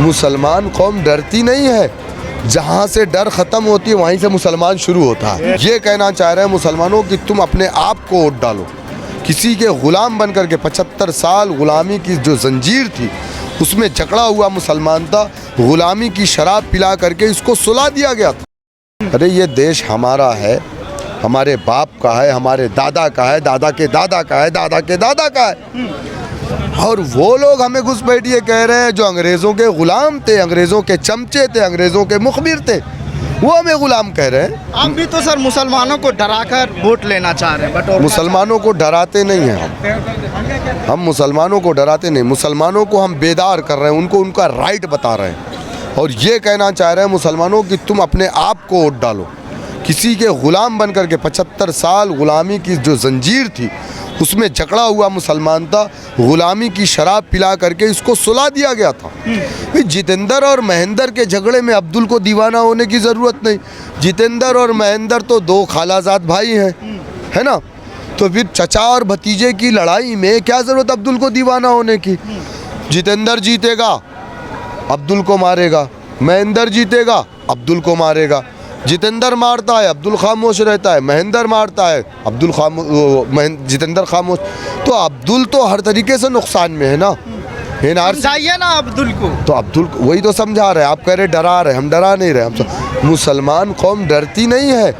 मुसलमान कौम डरती नहीं है, जहाँ से डर ख़त्म होती है वहीं से मुसलमान शुरू होता है। ये कहना चाह रहे हैं मुसलमानों कि तुम अपने आप को वोट डालो। किसी के ग़ुलाम बन कर के 75 साल ग़ुलामी की जो जंजीर थी उसमें जकड़ा हुआ मुसलमान था। ग़ुलामी की शराब पिला करके इसको सुला दिया गया था। अरे ये देश हमारा है, हमारे बाप का है, हमारे दादा का है, दादा के दादा का है, दादा के दादा का है। और वो लोग हमें घुसपैठिए कह रहे हैं जो अंग्रेज़ों के ग़ुलाम थे, अंग्रेज़ों के चमचे थे, अंग्रेज़ों के मुखबिर थे, वो हमें ग़ुलाम कह रहे हैं। आप भी तो सर मुसलमानों को डराकर वोट लेना चाह रहे हैं, बट मुसलमानों को डराते नहीं हैं हम मुसलमानों को डराते नहीं, मुसलमानों को हम बेदार कर रहे हैं, उनको उनका राइट बता रहे हैं। और ये कहना चाह रहे हैं मुसलमानों कि तुम अपने आप को वोट डालो। किसी के ग़ुलाम बन कर के 75 साल ग़ुलामी की जो जंजीर थी उसमें जकड़ा हुआ मुसलमान था। ग़ुलामी की शराब पिला करके इसको सुला दिया गया था। जितेंद्र और महेंद्र के झगड़े में अब्दुल को दीवाना होने की ज़रूरत नहीं। जितेंद्र और महेंद्र तो दो खालाजाद भाई हैं, है ना। तो फिर चचा और भतीजे की लड़ाई में क्या ज़रूरत अब्दुल को दीवाना होने की। जितेंद्र जीतेगा, अब्दुल को मारेगा, महेंद्र जीतेगा, अब्दुल को मारेगा। जितेंद्र मारता है, अब्दुल खामोश रहता है, महेंद्र मारता है, जितेंद्र खामोश। तो अब्दुल तो हर तरीके से नुकसान में है ना। समझाइए ना अब्दुल को। तो अब्दुल वही तो समझा रहे हैं, आप कह रहे डरा रहे, हम डरा नहीं रहे। हम मुसलमान कौम डरती नहीं है,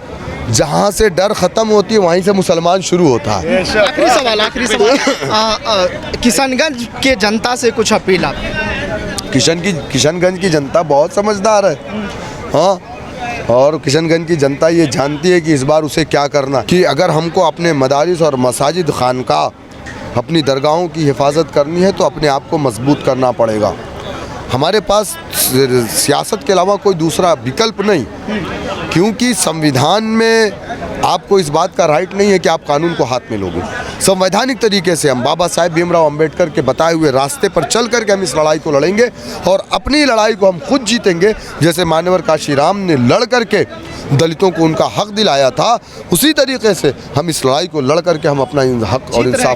जहाँ से डर ख़त्म होती है वहीं से मुसलमान शुरू होता है। आखिरी सवाल किशनगंज के जनता से कुछ अपील आप। किशनगंज की जनता बहुत समझदार है, हाँ। और किशनगंज की जनता ये जानती है कि इस बार उसे क्या करना, कि अगर हमको अपने मदारिस और मसाजिद खानका अपनी दरगाहों की हिफाजत करनी है तो अपने आप को मजबूत करना पड़ेगा। हमारे पास सियासत के अलावा कोई दूसरा विकल्प नहीं, क्योंकि संविधान में आपको इस बात का राइट नहीं है कि आप कानून को हाथ में लोगे। संवैधानिक तरीके से हम बाबा साहेब भीमराव अंबेडकर के बताए हुए रास्ते पर चल करके हम इस लड़ाई को लड़ेंगे और अपनी लड़ाई को हम खुद जीतेंगे। जैसे मान्यवर काशीराम ने लड़ करके दलितों को उनका हक दिलाया था, उसी तरीके से हम इस लड़ाई को लड़ करके हम अपना हक और इंसाफ